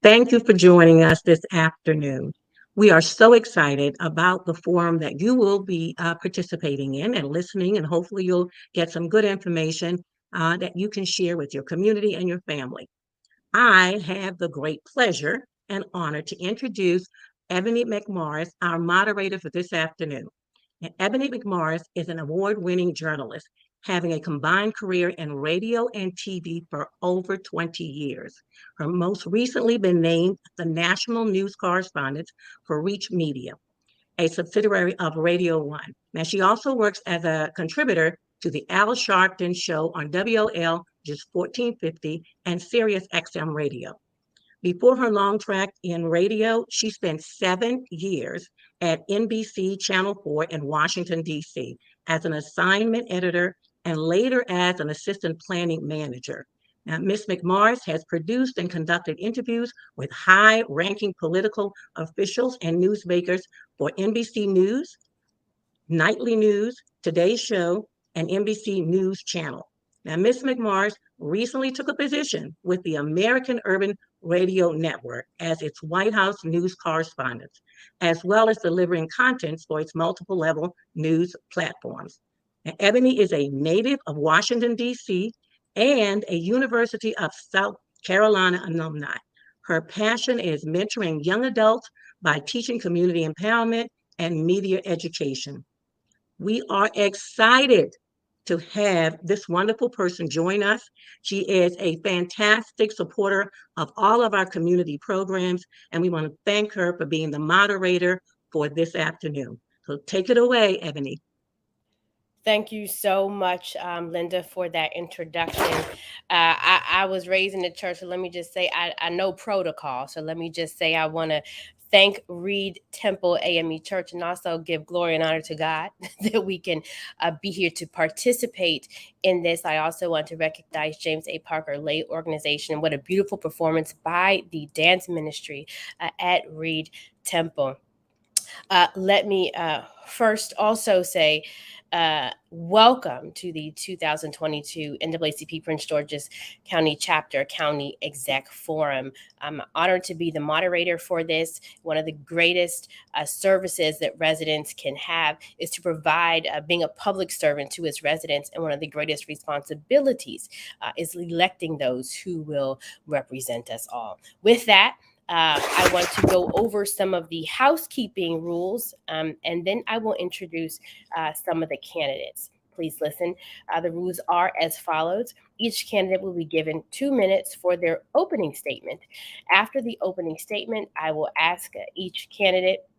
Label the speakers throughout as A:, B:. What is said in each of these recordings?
A: Thank you for joining us this afternoon. We are so excited about the forum that you will be participating in and listening, and hopefully you'll get some good information that you can share with your community and your family. I have the great pleasure and honor to introduce Ebony McMorris, our moderator for this afternoon. And Ebony McMorris is an award-winning journalist, having a combined career in radio and TV for over 20 years. Her most recently been named the National News Correspondent for Reach Media, a subsidiary of Radio One. Now, she also works as a contributor to the Al Sharpton Show on WOL, just 1450, and Sirius XM Radio. Before her long track in radio, she spent 7 years at NBC Channel 4 in Washington, D.C., as an assignment editor and later as an assistant planning manager. Now, Ms. McMorris has produced and conducted interviews with high ranking political officials and newsmakers for NBC News, Nightly News, Today's Show, and NBC News Channel. Now, Ms. McMorris recently took a position with the American Urban Radio Network as its White House news correspondent, as well as delivering contents for its multiple level news platforms. Now, Ebony is a native of Washington, D.C., and a University of South Carolina alumni. Her passion is mentoring young adults by teaching community empowerment and media education. We are excited to have this wonderful person join us. She is a fantastic supporter of all of our community programs, and we want to thank her for being the moderator for this afternoon. So take it away, Ebony.
B: Thank you so much, Linda, for that introduction. I was raised in the church, so let me just say I know protocol. So let me just say I want to thank Reed Temple AME Church and also give glory and honor to God that we can be here to participate in this. I also want to recognize James A. Parker Lay Organization. What a beautiful performance by the dance ministry at Reed Temple. Let me first also say welcome to the 2022 NAACP Prince George's County Chapter County Exec Forum. I'm honored to be the moderator for this. One of the greatest services that residents can have is to provide being a public servant to its residents, and one of the greatest responsibilities is electing those who will represent us all. With that, I want to go over some of the housekeeping rules, and then I will introduce some of the candidates. Please listen. The rules are as follows. Each candidate will be given 2 minutes for their opening statement. After the opening statement, I will ask each candidate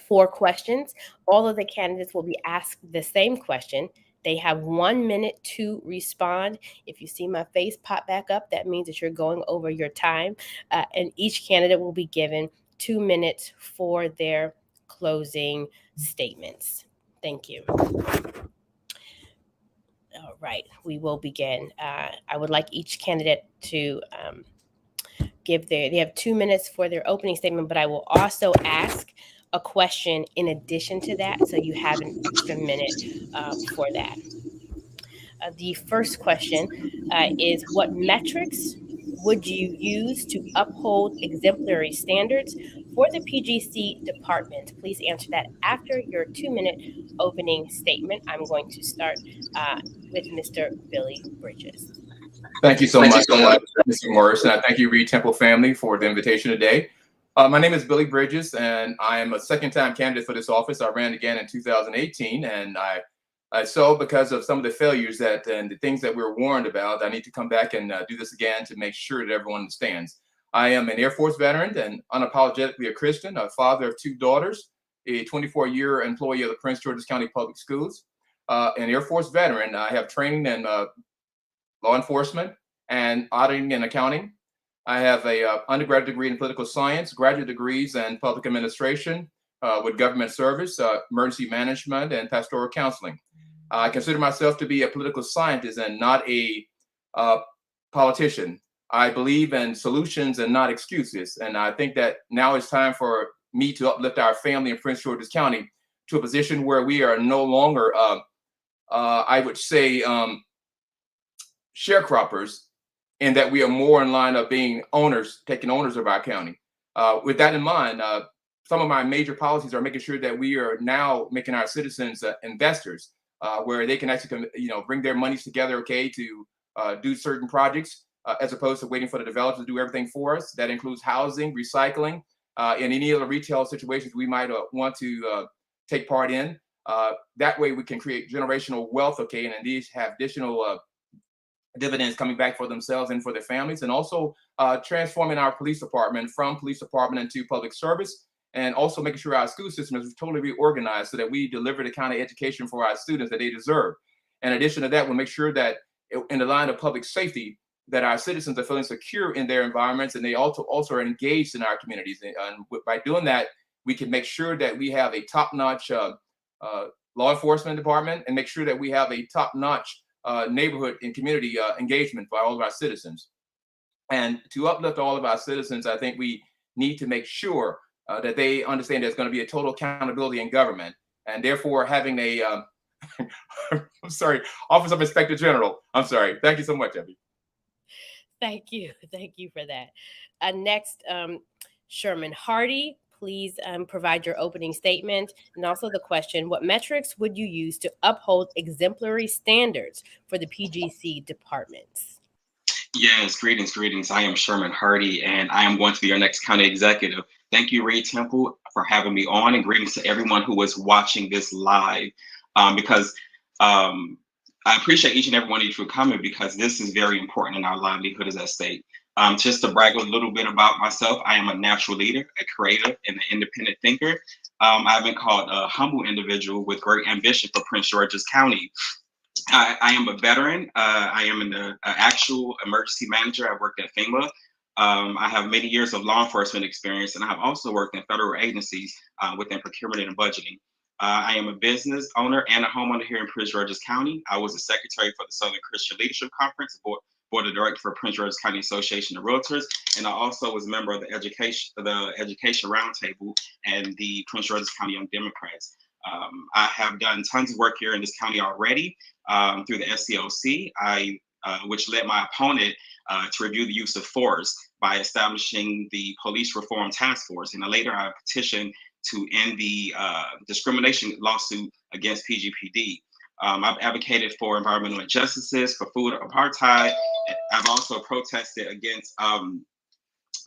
B: 4 questions. All of the candidates will be asked the same question. They have 1 minute to respond. If you see my face pop back up, that means that you're going over your time. And each candidate will be given 2 minutes for their closing statements. Thank you. All right, we will begin. I would like each candidate to they have 2 minutes for their opening statement, but I will also ask a question in addition to that, so you have an extra minute for that. The first question is, what metrics would you use to uphold exemplary standards for the PGC department? Please answer that after your 2-minute opening statement. I'm going to start with Mr. Billy Bridges.
C: Thank you so much, Mr. Morris, and I thank you, Reed Temple family, for the invitation today. My name is Billy Bridges, and I am a second-time candidate for this office. I ran again in 2018, and I saw, because of some of the failures and the things that we were warned about, I need to come back and do this again to make sure that everyone understands. I am an Air Force veteran and unapologetically a Christian, a father of 2 daughters, a 24-year employee of the Prince George's County Public Schools, an Air Force veteran. I have training in law enforcement and auditing and accounting. I have a undergraduate degree in political science, graduate degrees in public administration with government service, emergency management, and pastoral counseling. I consider myself to be a political scientist and not a politician. I believe in solutions and not excuses. And I think that now it's time for me to uplift our family in Prince George's County to a position where we are no longer, I would say, sharecroppers and that we are more in line of being owners, taking owners of our county. With that in mind, some of my major policies are making sure that we are now making our citizens investors, where they can actually, bring their monies together, okay, to do certain projects, as opposed to waiting for the developers to do everything for us. That includes housing, recycling, and any other retail situations we might want to take part in. That way we can create generational wealth, okay, and these have additional dividends coming back for themselves and for their families, and also transforming our police department from police department into public service, and also making sure our school system is totally reorganized so that we deliver the kind of education for our students that they deserve. In addition to that, we'll make sure that in the line of public safety, that our citizens are feeling secure in their environments, and they also are engaged in our communities. And by doing that, we can make sure that we have a top-notch law enforcement department, and make sure that we have a top-notch neighborhood and community engagement by all of our citizens. And to uplift all of our citizens, I think we need to make sure that they understand there's going to be a total accountability in government, and therefore having a I'm sorry, Office of Inspector General. I'm sorry. Thank you so much, Abby.
B: Thank you. Thank you for that. Next, Sherman Hardy, please provide your opening statement, and also the question: what metrics would you use to uphold exemplary standards for the PGC departments?
D: Yes, greetings. I am Sherman Hardy, and I am going to be your next county executive. Thank you, Reed Temple, for having me on, and greetings to everyone who is watching this live, because I appreciate each and every one of you for coming, because this is very important in our livelihood as a state. Just to brag a little bit about myself, I am a natural leader, a creative, and an independent thinker. I've been called a humble individual with great ambition for Prince George's County. I am a veteran. I am an actual emergency manager. I worked at FEMA. I have many years of law enforcement experience, and I have also worked in federal agencies within procurement and budgeting. I am a business owner and a homeowner here in Prince George's County. I was a secretary for the Southern Christian Leadership Conference, board of director for Prince George's County Association of Realtors, and I also was a member of the Education Roundtable and the Prince George's County Young Democrats. I have done tons of work here in this county already through the SCLC, which led my opponent to review the use of force by establishing the Police Reform Task Force. And later I petitioned to end the discrimination lawsuit against PGPD. I've advocated for environmental injustices, for food apartheid. I've also protested against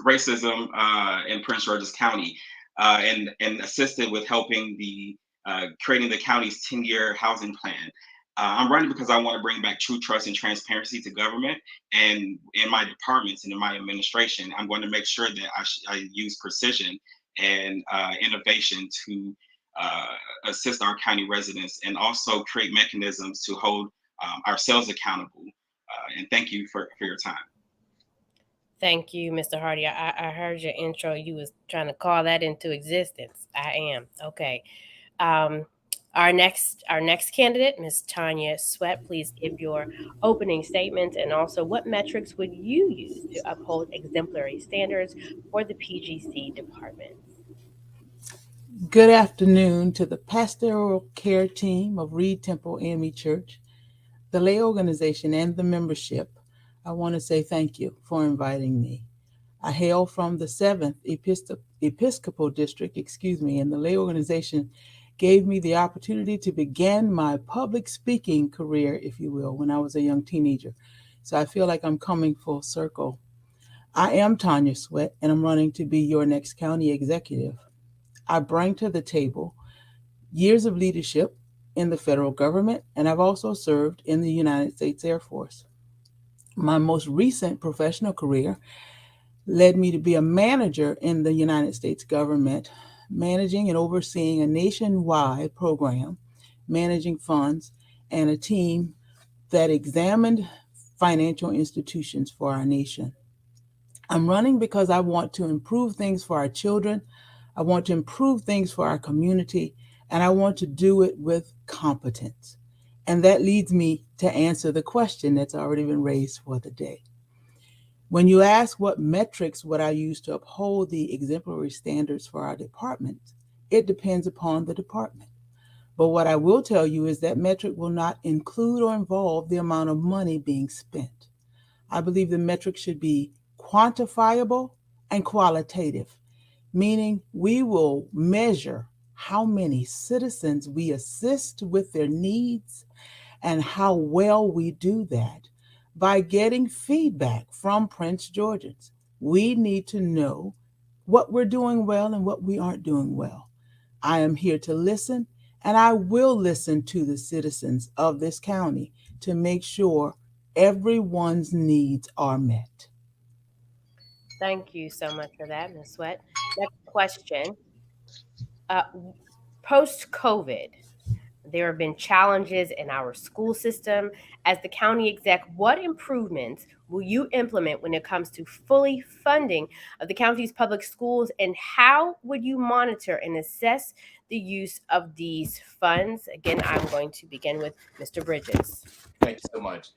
D: racism in Prince George's County, and assisted with helping the creating the county's 10-year housing plan. I'm running because I want to bring back true trust and transparency to government, and in my departments and in my administration, I'm going to make sure that I use precision and innovation to assist our county residents, and also create mechanisms to hold ourselves accountable. And thank you for your time.
B: Thank you, Mr. Hardy. I heard your intro. You was trying to call that into existence. I am. Okay. Our next candidate, Ms. Tonya Sweat, please give your opening statement, and also what metrics would you use to uphold exemplary standards for the PGC department?
E: Good afternoon to the pastoral care team of Reed Temple AME Church, the lay organization, and the membership. I want to say thank you for inviting me. I hail from the 7th Episcopal District, and the lay organization gave me the opportunity to begin my public speaking career, if you will, when I was a young teenager. So I feel like I'm coming full circle. I am Tonya Sweat, and I'm running to be your next county executive. I bring to the table years of leadership in the federal government, and I've also served in the United States Air Force. My most recent professional career led me to be a manager in the United States government, managing and overseeing a nationwide program, managing funds, and a team that examined financial institutions for our nation. I'm running because I want to improve things for our children, I want to improve things for our community, and I want to do it with competence. And that leads me to answer the question that's already been raised for the day. When you ask what metrics would I use to uphold the exemplary standards for our department, it depends upon the department. But what I will tell you is that metric will not include or involve the amount of money being spent. I believe the metric should be quantifiable and qualitative, meaning we will measure how many citizens we assist with their needs and how well we do that by getting feedback from Prince Georgians. We need to know what we're doing well and what we aren't doing well. I am here to listen, and I will listen to the citizens of this county to make sure everyone's needs are met.
B: Thank you so much for that, Ms. Sweat. Next question. Uh, Post COVID, there have been challenges in our school system. As the county exec, what improvements will you implement when it comes to fully funding of the county's public schools, and how would you monitor and assess the use of these funds? Again, I'm going to begin with Mr. Bridges.
C: Thank you so much.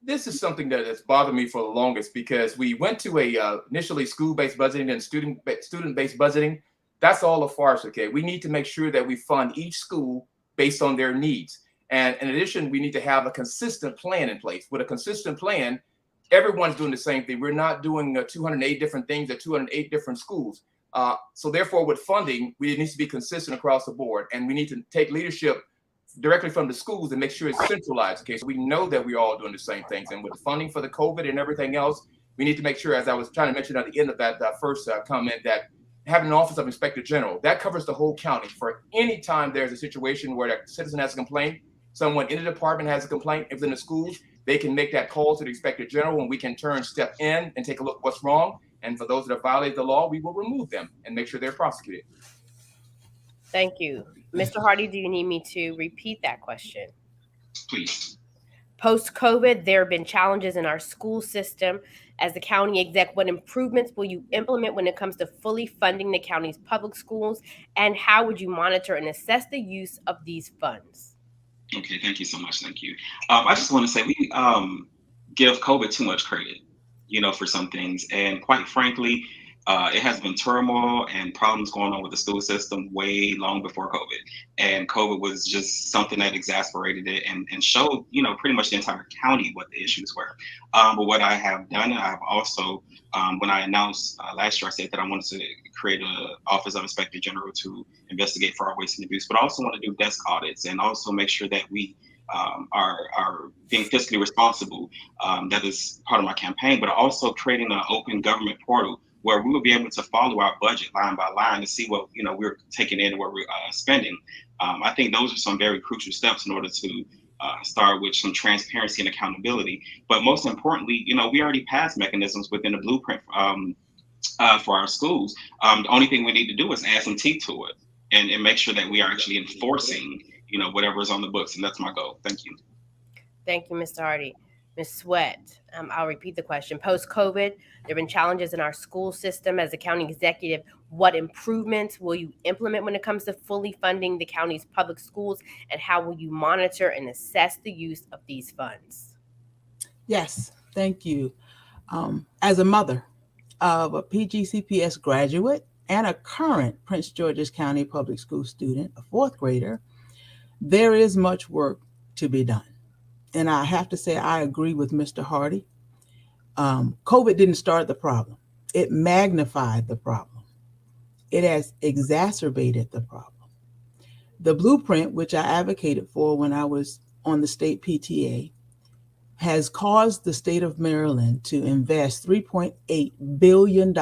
C: This is something that has bothered me for the longest because we went to a initially school-based budgeting and student-based budgeting. That's all a farce. Okay, we need to make sure that we fund each school based on their needs, and in addition, we need to have a consistent plan in place. With a consistent plan, everyone's doing the same thing. We're not doing 208 different things at 208 different schools. So therefore, with funding, we need to be consistent across the board, and we need to take leadership directly from the schools and make sure it's centralized. Okay, so we know that we're all doing the same things, and with the funding for the COVID and everything else, we need to make sure, as I was trying to mention at the end of that first comment, that having an office of inspector general that covers the whole county. For any time there's a situation where a citizen has a complaint, someone in the department has a complaint, if in the schools, they can make that call to the inspector general, and we can step in and take a look at what's wrong. And for those that have violated the law, we will remove them and make sure they're prosecuted.
B: Thank you. Mr. Hardy, do you need me to repeat that question?
D: Please.
B: Post-COVID, there have been challenges in our school system. As the county exec, what improvements will you implement when it comes to fully funding the county's public schools, and how would you monitor and assess the use of these funds?
D: Okay, thank you so much. Thank you. I just want to say we give COVID too much credit, for some things. And quite frankly, it has been turmoil and problems going on with the school system way long before COVID. And COVID was just something that exasperated it and showed, pretty much the entire county what the issues were. But what I have done, I have also, when I announced last year, I said that I wanted to create an Office of Inspector General to investigate fraud, waste, and abuse, but I also want to do desk audits and also make sure that we are being fiscally responsible. That is part of my campaign, but also creating an open government portal where we will be able to follow our budget line by line to see what we're taking in and what we're spending. I think those are some very crucial steps in order to start with some transparency and accountability. But most importantly, we already passed mechanisms within the blueprint for our schools. The only thing we need to do is add some teeth to it and make sure that we are actually enforcing, whatever is on the books. And that's my goal. Thank you.
B: Thank you, Mr. Hardy. Ms. Sweat, I'll repeat the question. Post-COVID, there have been challenges in our school system. As a county executive, what improvements will you implement when it comes to fully funding the county's public schools, and how will you monitor and assess the use of these funds?
E: Yes, thank you. As a mother of a PGCPS graduate and a current Prince George's County Public School student, a fourth grader, there is much work to be done. And I have to say, I agree with Mr. Hardy. COVID didn't start the problem. It magnified the problem. It has exacerbated the problem. The blueprint, which I advocated for when I was on the state PTA, has caused the state of Maryland to invest $3.8 billion,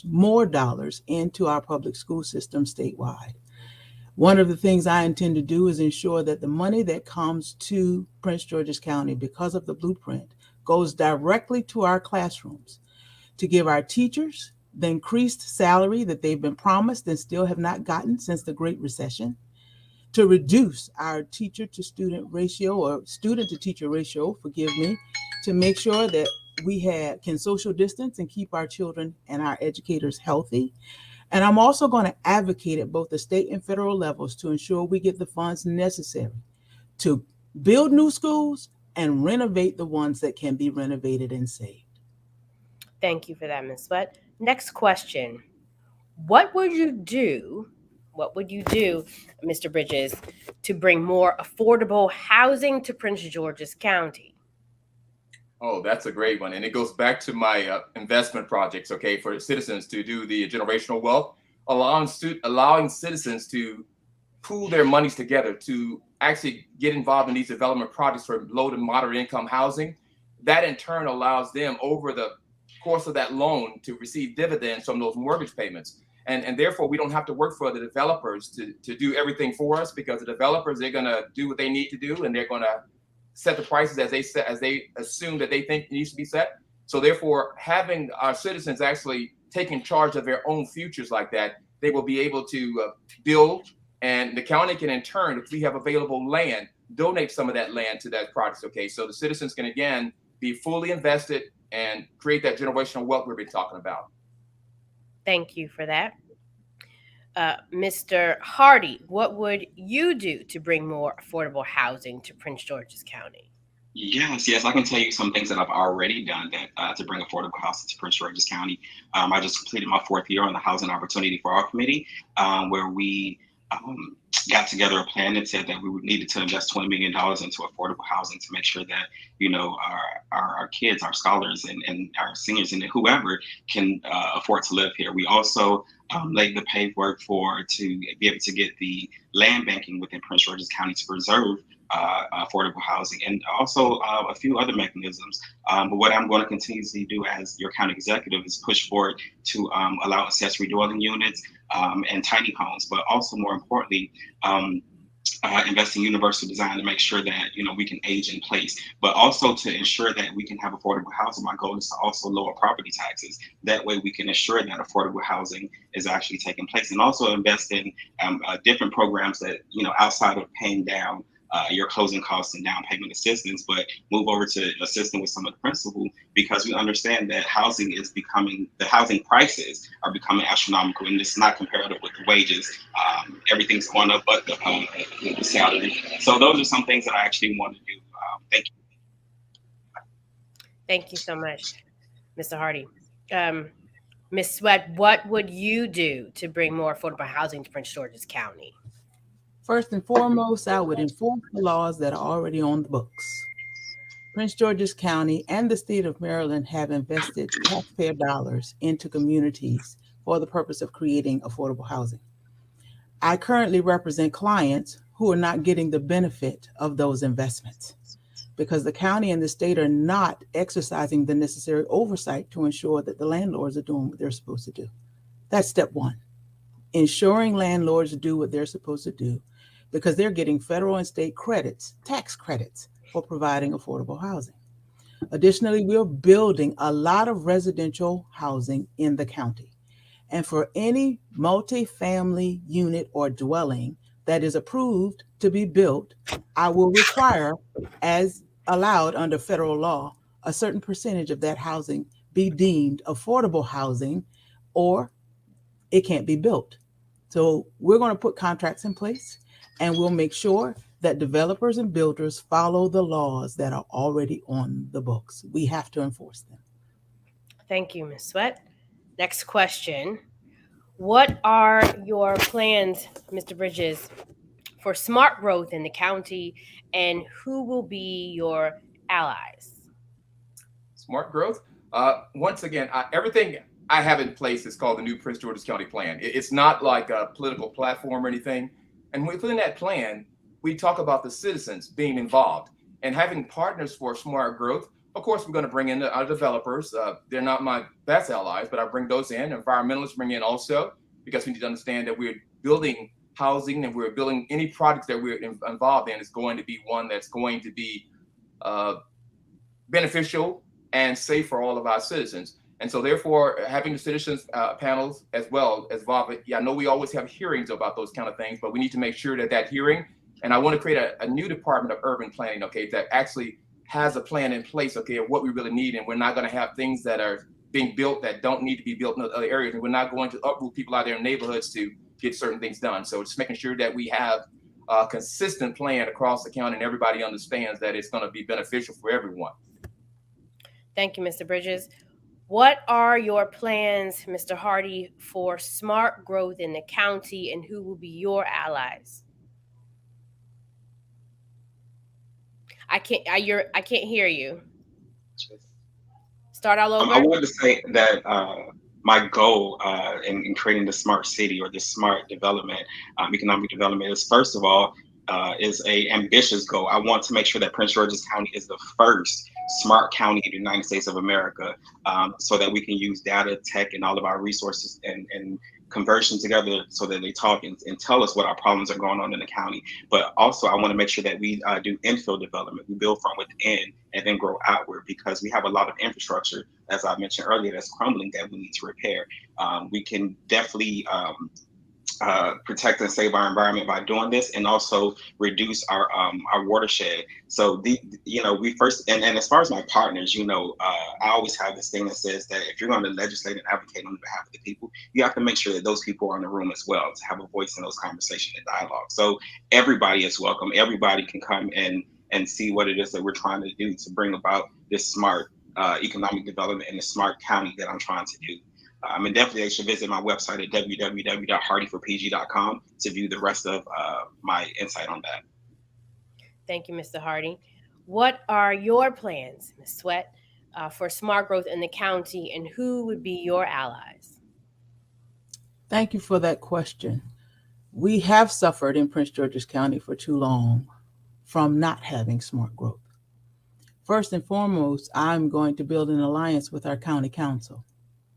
E: more dollars, into our public school system statewide. One of the things I intend to do is ensure that the money that comes to Prince George's County because of the blueprint goes directly to our classrooms to give our teachers the increased salary that they've been promised and still have not gotten since the Great Recession, to reduce our teacher to student ratio, or student to teacher ratio, to make sure that we can social distance and keep our children and our educators healthy. And I'm also going to advocate at both the state and federal levels to ensure we get the funds necessary to build new schools and renovate the ones that can be renovated and saved.
B: Thank you for that, Ms. Sweat. Next question. What would you do, Mr. Bridges, to bring more affordable housing to Prince George's County?
C: Oh, that's a great one. And it goes back to my investment projects, okay, for citizens to do the generational wealth, allowing citizens to pool their monies together to actually get involved in these development projects for low to moderate income housing. That in turn allows them over the course of that loan to receive dividends from those mortgage payments. And therefore, we don't have to work for the developers to do everything for us, because the developers, they're going to do what they need to do, and they're going to set the prices as they assume that they think it needs to be set. So therefore, having our citizens actually taking charge of their own futures like that, they will be able to build, and the county can in turn, if we have available land, donate some of that land to that project. Okay, so the citizens can again be fully invested and create that generational wealth we've been talking about.
B: Thank you for that. Mr. Hardy, what would you do to bring more affordable housing to Prince George's County?
D: Yes, I can tell you some things that I've already done that to bring affordable housing to Prince George's County. I just completed my fourth year on the Housing Opportunity for All Committee, where we um, got together a plan that said that we would needed to invest $20 million into affordable housing to make sure that our kids, our scholars, and our seniors, and whoever can afford to live here. We also laid the paperwork to be able to get the land banking within Prince George's County to preserve affordable housing, and also a few other mechanisms. But what I'm going to continuously do as your county executive is push forward to allow accessory dwelling units and tiny homes, but also more importantly, invest in universal design to make sure that we can age in place, but also to ensure that we can have affordable housing. My goal is to also lower property taxes. That way, we can ensure that affordable housing is actually taking place, and also invest in different programs that outside of paying down your closing costs and down payment assistance, but move over to assisting with some of the principal, because we understand that the housing prices are becoming astronomical, and it's not comparative with the wages. Everything's going up but the salary. So those are some things that I actually want to do. Thank you.
B: Thank you so much, Mr. Hardy. Ms. Sweat, what would you do to bring more affordable housing to Prince George's County?
E: First and foremost, I would enforce the laws that are already on the books. Prince George's County and the state of Maryland have invested taxpayer dollars into communities for the purpose of creating affordable housing. I currently represent clients who are not getting the benefit of those investments because the county and the state are not exercising the necessary oversight to ensure that the landlords are doing what they're supposed to do. That's step one. Ensuring landlords do what they're supposed to do, because they're getting federal and state credits, tax credits, for providing affordable housing. Additionally, we're building a lot of residential housing in the county. And for any multifamily unit or dwelling that is approved to be built, I will require, as allowed under federal law, a certain percentage of that housing be deemed affordable housing, or it can't be built. So we're going to put contracts in place, and we'll make sure that developers and builders follow the laws that are already on the books. We have to enforce them.
B: Thank you, Ms. Sweat. Next question. What are your plans, Mr. Bridges, for smart growth in the county, and who will be your allies?
C: Smart growth. Once again, everything I have in place is called the new Prince George's County Plan. It's not like a political platform or anything. And when we put in that plan, we talk about the citizens being involved and having partners for smart growth. Of course, we're going to bring in our developers. They're not my best allies, but I bring those in. Environmentalists bring in also, because we need to understand that we're building housing, and we're building any projects that we're involved in is going to be one that's going to be beneficial and safe for all of our citizens. And so therefore, having the citizens panels as well as involved. Yeah, I know we always have hearings about those kind of things, but we need to make sure that hearing, and I want to create a new department of urban planning, okay, that actually has a plan in place, okay, of what we really need. And we're not going to have things that are being built that don't need to be built in other areas. And we're not going to uproot people out there in neighborhoods to get certain things done. So just making sure that we have a consistent plan across the county and everybody understands that it's going to be beneficial for everyone.
B: Thank you, Mr. Bridges. What are your plans, Mr. Hardy, for smart growth in the county, and who will be your allies? I can't hear you. Start all over.
D: I wanted to say that my goal in creating the smart city or this smart development, economic development, is first of all is a ambitious goal. I want to make sure that Prince George's County is the first smart county in the United States of America, so that we can use data, tech, and all of our resources and conversion together so that they talk and tell us what our problems are going on in the county. But also, I want to make sure that we do infill development. We build from within and then grow outward, because we have a lot of infrastructure, as I mentioned earlier, that's crumbling that we need to repair. We can definitely protect and save our environment by doing this, and also reduce our watershed. So we first, and as far as my partners, I always have this thing that says that if you're going to legislate and advocate on behalf of the people, you have to make sure that those people are in the room as well, to have a voice in those conversations and dialogue. So everybody is welcome. Everybody can come and see what it is that we're trying to do to bring about this smart economic development in the smart county that I'm trying to do. And definitely they should visit my website at www.hardyforpg.com to view the rest of my insight on that.
B: Thank you, Mr. Hardy. What are your plans, Ms. Sweat, for smart growth in the county, and who would be your allies?
E: Thank you for that question. We have suffered in Prince George's County for too long from not having smart growth. First and foremost, I'm going to build an alliance with our county council,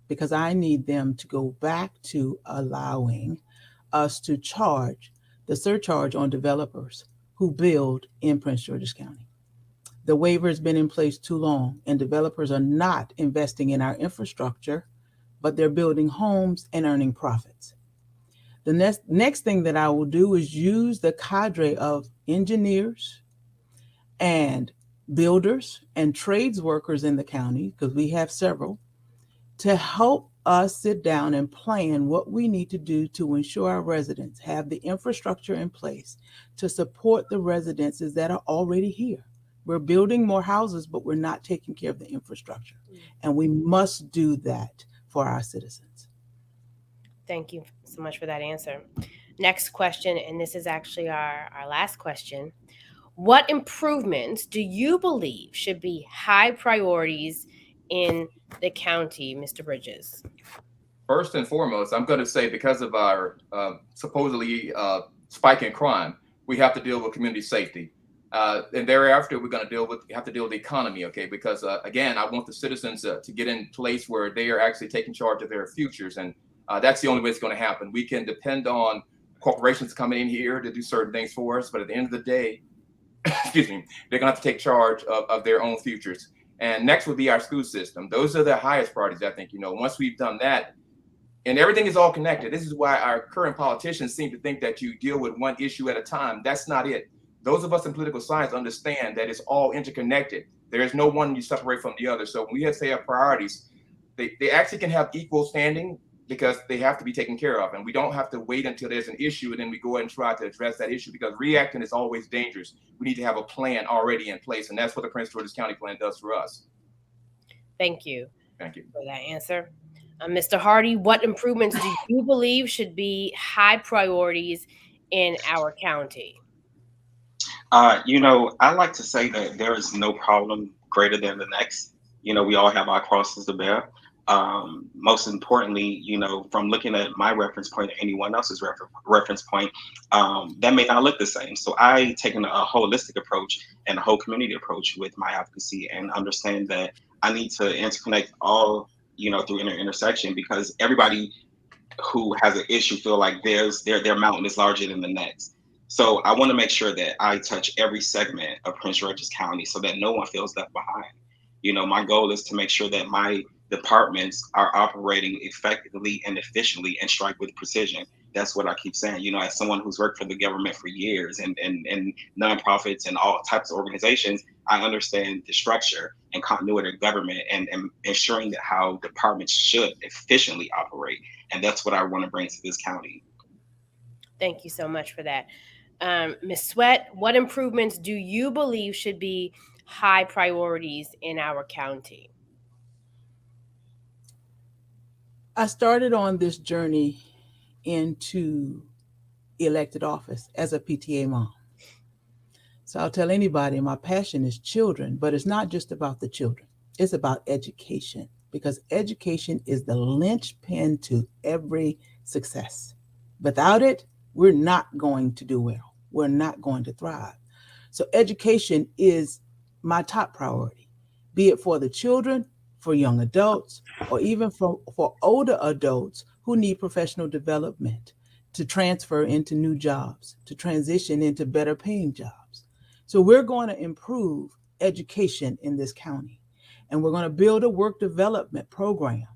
E: because I need them to go back to allowing us to charge the surcharge on developers who build in Prince George's County. The waiver has been in place too long, and developers are not investing in our infrastructure, but they're building homes and earning profits. The next thing that I will do is use the cadre of engineers and builders and trades workers in the county, because we have several, to help us sit down and plan what we need to do to ensure our residents have the infrastructure in place to support the residences that are already here. We're building more houses, but we're not taking care of the infrastructure. And we must do that for our citizens.
B: Thank you so much for that answer. Next question, and this is actually our last question. What improvements do you believe should be high priorities in the county, Mr. Bridges?
C: First and foremost, I'm going to say, because of our supposedly spike in crime, we have to deal with community safety. And thereafter, we have to deal with the economy, okay? Because again, I want the citizens to get in place where they are actually taking charge of their futures. And that's the only way it's going to happen. We can depend on corporations coming in here to do certain things for us, but at the end of the day, excuse me, they're going to have to take charge of their own futures. And next would be our school system. Those are the highest priorities, I think. Once we've done that, and everything is all connected. This is why our current politicians seem to think that you deal with one issue at a time. That's not it. Those of us in political science understand that it's all interconnected. There is no one you separate from the other. So when we say have priorities, they actually can have equal standing, because they have to be taken care of. And we don't have to wait until there's an issue and then we go and try to address that issue, because reacting is always dangerous. We need to have a plan already in place. And that's what the Prince George's County Plan does for us.
B: Thank you.
C: Thank you
B: for that answer. Mr. Hardy, what improvements do you believe should be high priorities in our county?
D: I like to say that there is no problem greater than the next. We all have our crosses to bear. Most importantly, from looking at my reference point or anyone else's reference point, that may not look the same. So I taken a holistic approach and a whole community approach with my advocacy, and understand that I need to interconnect all, through intersection, because everybody who has an issue feel like their mountain is larger than the next. So I want to make sure that I touch every segment of Prince George's County so that no one feels left behind. My goal is to make sure that my departments are operating effectively and efficiently and strike with precision. That's what I keep saying. As someone who's worked for the government for years and nonprofits and all types of organizations, I understand the structure and continuity of government and ensuring that how departments should efficiently operate. And that's what I want to bring to this county.
B: Thank you so much for that. Ms. Sweat, what improvements do you believe should be high priorities in our county?
E: I started on this journey into elected office as a PTA mom. So I'll tell anybody, my passion is children, but it's not just about the children. It's about education, because education is the linchpin to every success. Without it, we're not going to do well. We're not going to thrive. So, education is my top priority, be it for the children, for young adults, or even for older adults who need professional development to transfer into new jobs, to transition into better paying jobs. So, we're going to improve education in this county, and we're going to build a work development program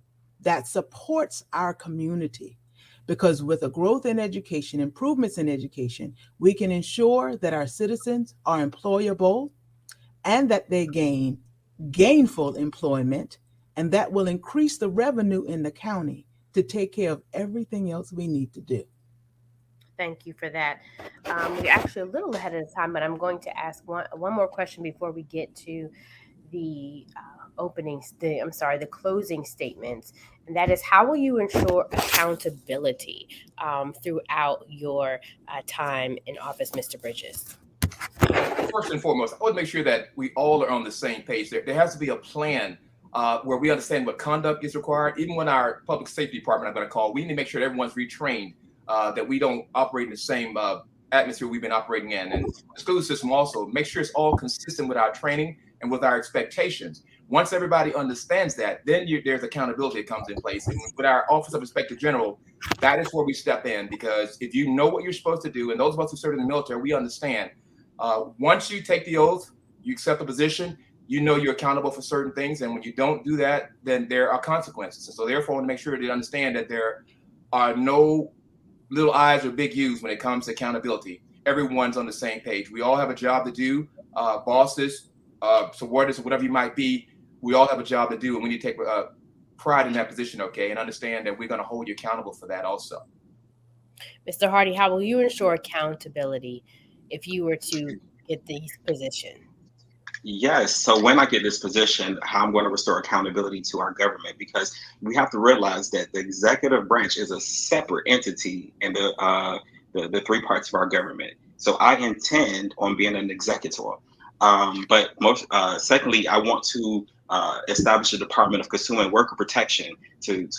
E: that supports our community. Because with a growth in education, improvements in education, we can ensure that our citizens are employable and that they gain gainful employment, and that will increase the revenue in the county to take care of everything else we need to do.
B: Thank you for that. We're actually a little ahead of time, but I'm going to ask one more question before we get to the the closing statements, and that is, how will you ensure accountability throughout your time in office, Mr. Bridges?
C: First and foremost, I want to make sure that we all are on the same page. There has to be a plan where we understand what conduct is required. Even when our public safety department, I'm going to call, we need to make sure that everyone's retrained, that we don't operate in the same atmosphere we've been operating in. And the school system also, make sure it's all consistent with our training and with our expectations. Once everybody understands that, then there's accountability that comes in place. And with our Office of Inspector General, that is where we step in, because if you know what you're supposed to do, and those of us who serve in the military, we understand. Once you take the oath, you accept the position, you know you're accountable for certain things. And when you don't do that, then there are consequences. And so therefore, I want to make sure they understand that there are no little I's or big U's when it comes to accountability. Everyone's on the same page. We all have a job to do. Bosses, subordinates, whatever you might be, we all have a job to do. And we need to take pride in that position, okay? And understand that we're going to hold you accountable for that also.
B: Mr. Hardy, how will you ensure accountability if you were to get this position?
D: Yes. So when I get this position, how I'm going to restore accountability to our government, because we have to realize that the executive branch is a separate entity in the three parts of our government. So I intend on being an executor. But secondly, I want to establish a Department of Consumer and Worker Protection to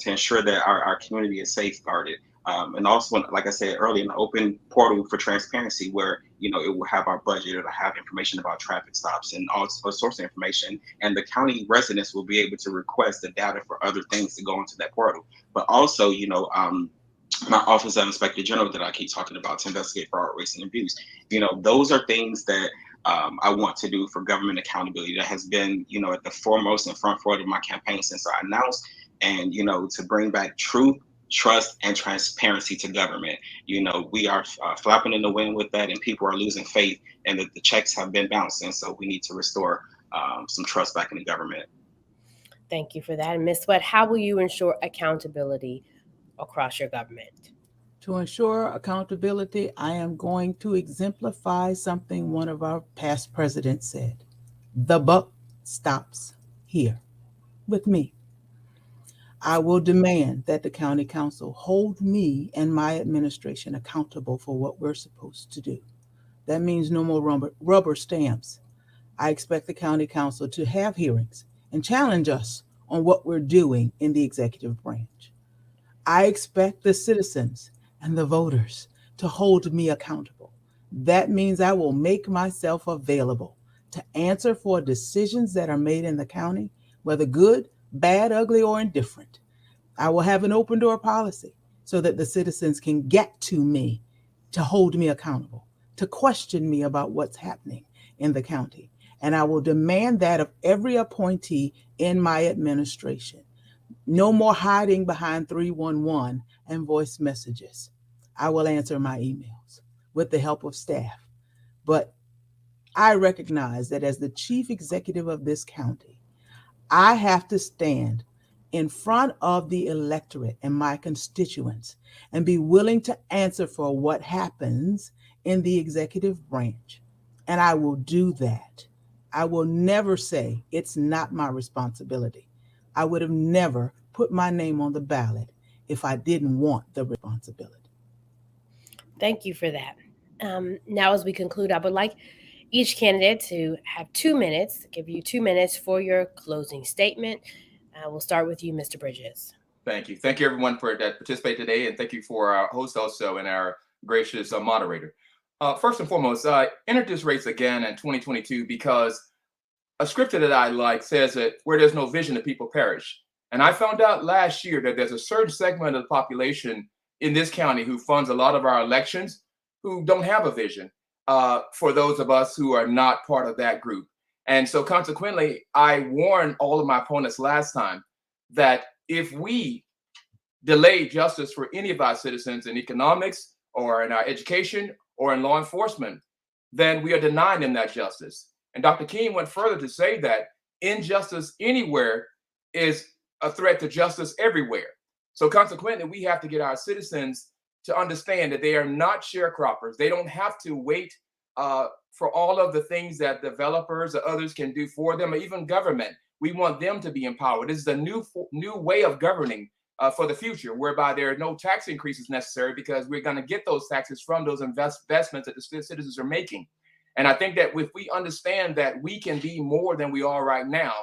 D: ensure that our community is safeguarded. And also, like I said earlier, an open portal for transparency where, it will have our budget, it'll have information about traffic stops and all sorts of information. And the county residents will be able to request the data for other things to go into that portal. But also, my Office of Inspector General that I keep talking about to investigate fraud, waste, and abuse. Those are things that I want to do for government accountability. That has been, at the foremost and front of my campaign since I announced, and, to bring back truth, trust, and transparency to government. We are flapping in the wind with that, and people are losing faith, and the checks have been bouncing. So we need to restore some trust back in the government.
B: Thank you for that. And Ms. Sweat, how will you ensure accountability across your government?
E: To ensure accountability, I am going to exemplify something one of our past presidents said. The buck stops here with me. I will demand that the county council hold me and my administration accountable for what we're supposed to do. That means no more rubber stamps. I expect the county council to have hearings and challenge us on what we're doing in the executive branch. I expect the citizens and the voters to hold me accountable. That means I will make myself available to answer for decisions that are made in the county, whether good, bad, ugly, or indifferent. I will have an open door policy so that the citizens can get to me to hold me accountable, to question me about what's happening in the county. And I will demand that of every appointee in my administration. No more hiding behind 311 and voice messages. I will answer my emails with the help of staff. But I recognize that as the chief executive of this county, I have to stand in front of the electorate and my constituents and be willing to answer for what happens in the executive branch. And I will do that. I will never say it's not my responsibility. I would have never put my name on the ballot if I didn't want the responsibility.
B: Thank you for that. Now, as we conclude, I would like each candidate to have 2 minutes, give you 2 minutes for your closing statement. We'll start with you, Mr. Bridges.
C: Thank you. Thank you, everyone, for that participate today, and thank you for our host also and our gracious moderator. First and foremost, I entered this race again in 2022 because a scripture that I like says that where there's no vision, the people perish. And I found out last year that there's a certain segment of the population in this county who funds a lot of our elections who don't have a vision for those of us who are not part of that group. And so consequently, I warned all of my opponents last time that if we delay justice for any of our citizens in economics or in our education or in law enforcement, then we are denying them that justice. And Dr. King went further to say that injustice anywhere is a threat to justice everywhere. So consequently, we have to get our citizens to understand that they are not sharecroppers. They don't have to wait for all of the things that developers or others can do for them, or even government. We want them to be empowered. This is a new way of governing for the future, whereby there are no tax increases necessary because we're going to get those taxes from those investments that the citizens are making. And I think that if we understand that we can be more than we are right now,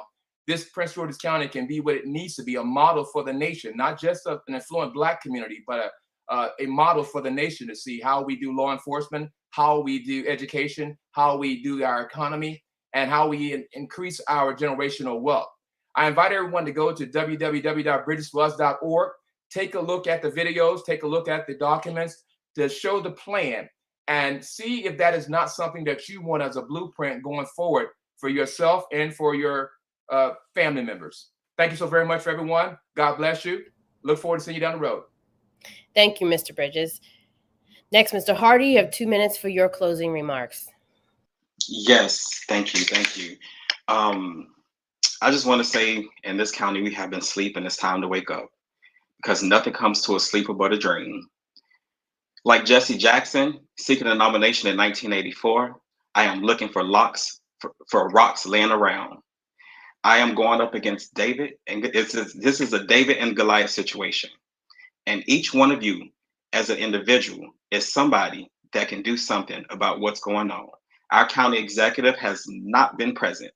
C: this Prince George's County can be what it needs to be, a model for the nation, not just an affluent Black community, but a model for the nation to see how we do law enforcement, how we do education, how we do our economy, and how we increase our generational wealth. I invite everyone to go to www.bridgesplus.org, take a look at the videos, take a look at the documents to show the plan, and see if that is not something that you want as a blueprint going forward for yourself and for your family members. Thank you so very much for everyone. God bless you. Look forward to seeing you down the road.
B: Thank you, Mr. Bridges. Next, Mr. Hardy, you have 2 minutes for your closing remarks.
D: Yes, thank you, thank you. I just want to say, in this county, we have been sleeping. It's time to wake up, because nothing comes to a sleeper but a dream. Like Jesse Jackson seeking a nomination in 1984, I am looking for for rocks laying around. I am going up against David, and this is a David and Goliath situation. And each one of you, as an individual, is somebody that can do something about what's going on. Our county executive has not been present.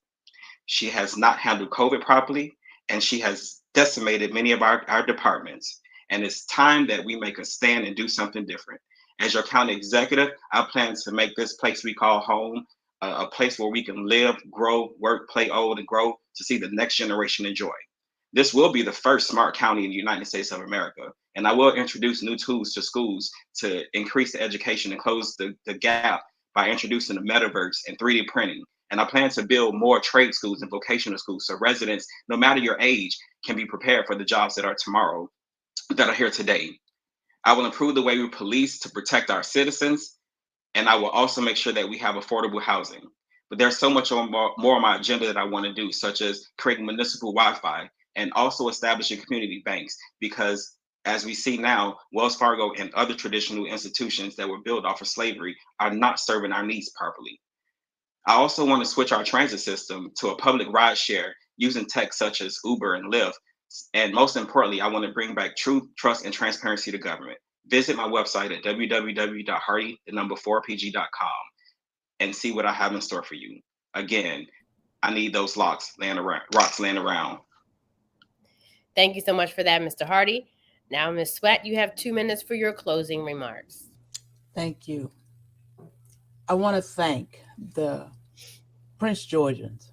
D: She has not handled COVID properly, and she has decimated many of our departments. And it's time that we make a stand and do something different. As your county executive, I plan to make this place we call home a place where we can live, grow, work, play old, and grow to see the next generation enjoy. This will be the first smart county in the United States of America. And I will introduce new tools to schools to increase the education and close the gap by introducing the metaverse and 3D printing. And I plan to build more trade schools and vocational schools so residents, no matter your age, can be prepared for the jobs that are tomorrow, that are here today. I will improve the way we police to protect our citizens, and I will also make sure that we have affordable housing. But there's so much more on my agenda that I want to do, such as creating municipal Wi-Fi and also establishing community banks, because as we see now, Wells Fargo and other traditional institutions that were built off of slavery are not serving our needs properly. I also want to switch our transit system to a public ride share using tech such as Uber and Lyft. And most importantly, I want to bring back truth, trust, and transparency to government. Visit my website at www.hardy4pg.com and see what I have in store for you. Again, I need those rocks laying around.
B: Thank you so much for that, Mr. Hardy. Now, Ms. Sweat, you have 2 minutes for your closing remarks.
E: Thank you. I want to thank the Prince Georgians,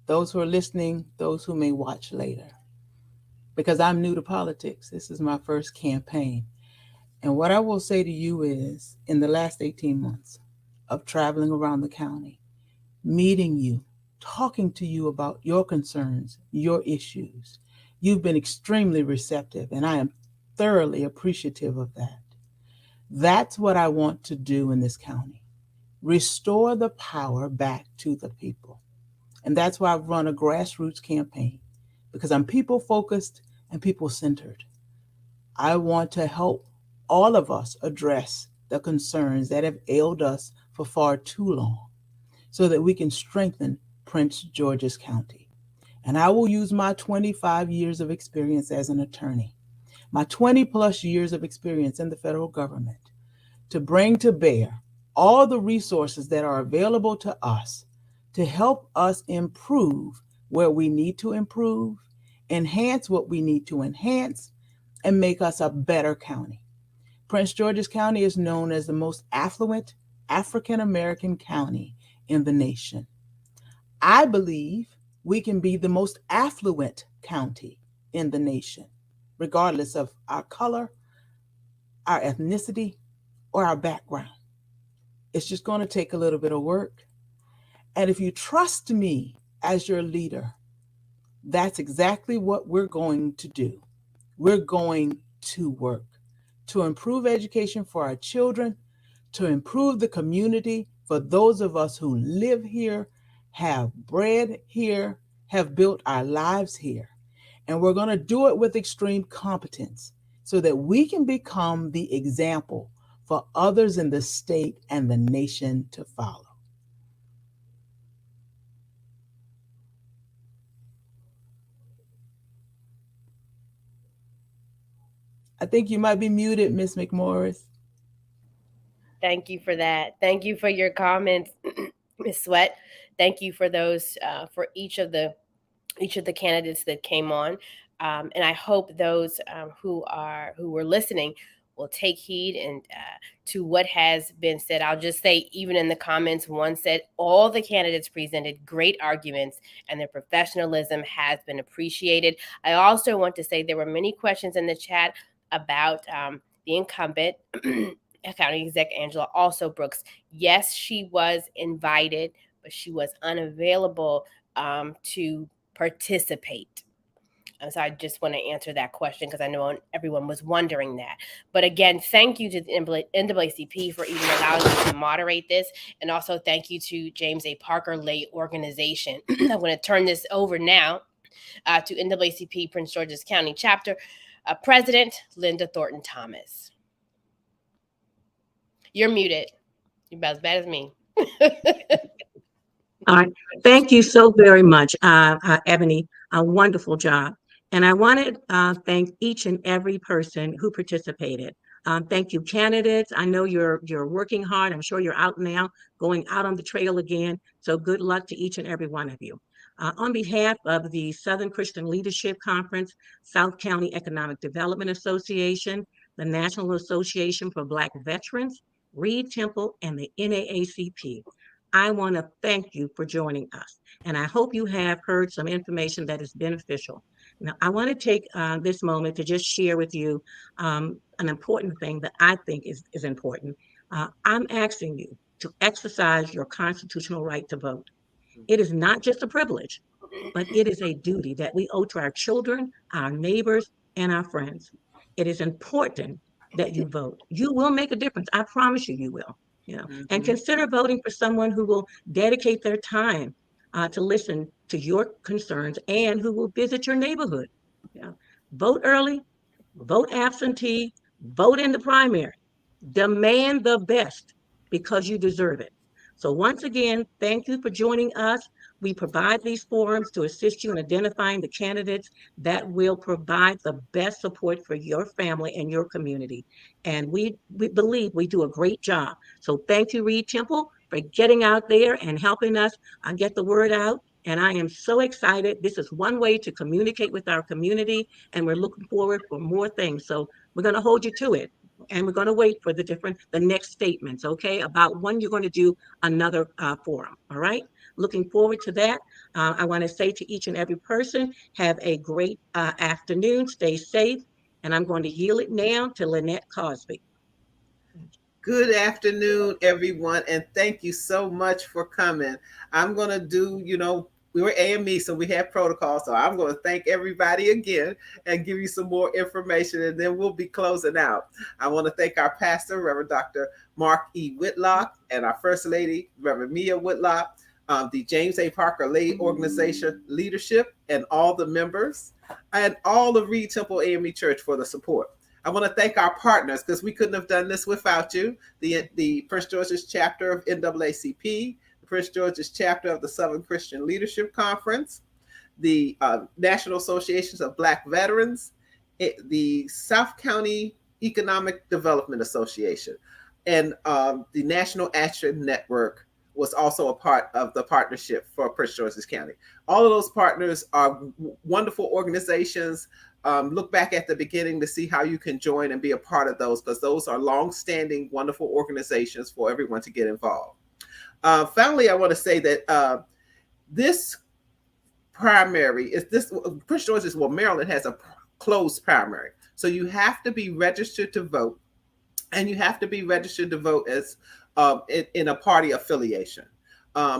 E: those who are listening, those who may watch later, because I'm new to politics. This is my first campaign. And what I will say to you is, in the last 18 months of traveling around the county, meeting you, talking to you about your concerns, your issues, you've been extremely receptive, and I am thoroughly appreciative of that. That's what I want to do in this county. Restore the power back to the people. And that's why I've run a grassroots campaign, because I'm people-focused and people-centered. I want to help all of us address the concerns that have ailed us for far too long so that we can strengthen Prince George's County. And I will use my 25 years of experience as an attorney, my 20 plus years of experience in the federal government, to bring to bear all the resources that are available to us to help us improve where we need to improve, enhance what we need to enhance, and make us a better county. Prince George's County is known as the most affluent African American county in the nation. I believe we can be the most affluent county in the nation, regardless of our color, our ethnicity, or our background. It's just going to take a little bit of work. And if you trust me as your leader, that's exactly what we're going to do. We're going to work to improve education for our children, to improve the community for those of us who live here, have bred here, have built our lives here. And we're going to do it with extreme competence so that we can become the example for others in the state and the nation to follow. I think you might be muted, Miss McMorris.
B: Thank you for that. Thank you for your comments, Ms. Sweat. Thank you for those for each of the candidates that came on, and I hope those who were listening will take heed and to what has been said. I'll just say, even in the comments, one said all the candidates presented great arguments and their professionalism has been appreciated. I also want to say there were many questions in the chat about the incumbent. County Exec Angela also Brooks. Yes, she was invited, but she was unavailable to participate. And so I just want to answer that question because I know everyone was wondering that. But again, thank you to the NAACP for even allowing me to moderate this. And also thank you to James A. Parker Lay Organization. I'm going to turn this over now to NAACP Prince George's County Chapter President Linda Thornton Thomas. You're muted. You're about as bad as me.
A: All right. Thank you so very much, Ebony. A wonderful job. And I want to thank each and every person who participated. Thank you, candidates. I know you're working hard. I'm sure you're out now, going out on the trail again. So good luck to each and every one of you. On behalf of the Southern Christian Leadership Conference, South County Economic Development Association, the National Association for Black Veterans, Reed Temple, and the NAACP, I want to thank you for joining us. And I hope you have heard some information that is beneficial. Now, I want to take this moment to just share with you an important thing that I think is important. I'm asking you to exercise your constitutional right to vote. It is not just a privilege, but it is a duty that we owe to our children, our neighbors, and our friends. It is important that you vote. You will make a difference. I promise you, you will. And consider voting for someone who will dedicate their time to listen to your concerns and who will visit your neighborhood. Vote early, vote absentee, vote in the primary. Demand the best because you deserve it. So once again, thank you for joining us. We provide these forums to assist you in identifying the candidates that will provide the best support for your family and your community. And we believe we do a great job. So thank you, Reed Temple, for getting out there and helping us get the word out. And I am so excited. This is one way to communicate with our community, and we're looking forward for more things. So we're going to hold you to it. And we're going to wait for the next statements, okay, about when you're going to do another forum, all right? Looking forward to that. I want to say to each and every person, have a great afternoon, stay safe, and I'm going to yield it now to Lynette Cosby.
F: Good afternoon, everyone, and thank you so much for coming. I'm going to do, we were AME, so we have protocol. So I'm going to thank everybody again and give you some more information, and then we'll be closing out. I want to thank our pastor, Reverend Dr. Mark E. Whitlock, and our First Lady, Reverend Mia Whitlock, the James A. Parker Lay Organization leadership, and all the members, and all of Reed Temple AME Church for the support. I want to thank our partners because we couldn't have done this without you. The Prince George's chapter of NAACP, the Prince George's chapter of the Southern Christian Leadership Conference, the National Associations of Black Veterans, the South County Economic Development Association. And the National Action Network was also a part of the partnership for Prince George's County. All of those partners are wonderful organizations. Look back at the beginning to see how you can join and be a part of those, because those are long-standing, wonderful organizations for everyone to get involved. Finally, I want to say that this primary is this Prince George's, well, Maryland has a closed primary. So you have to be registered to vote, and you have to be registered to vote as in a party affiliation.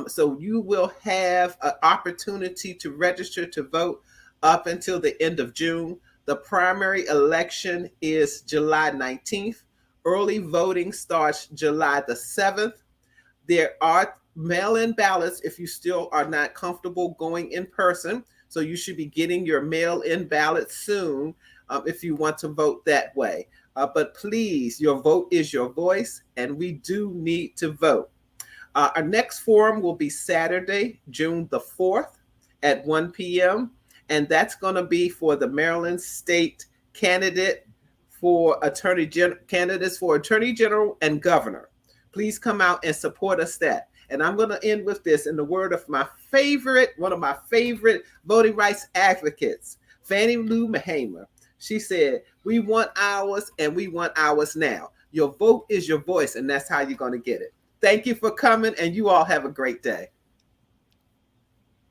F: So you will have an opportunity to register to vote up until the end of June. The primary election is July 19th. Early voting starts July the 7th. There are mail-in ballots if you still are not comfortable going in person. So you should be getting your mail-in ballot soon if you want to vote that way. But please, your vote is your voice, and we do need to vote. Our next forum will be Saturday, June the 4th at 1 p.m. And that's going to be for the Maryland State candidate for candidates for Attorney General and Governor. Please come out and support us that. And I'm going to end with this in the word of one of my favorite voting rights advocates, Fannie Lou Mahama. She said, "We want ours, and we want ours now. Your vote is your voice, and that's how you're going to get it." Thank you for coming, and you all have a great day.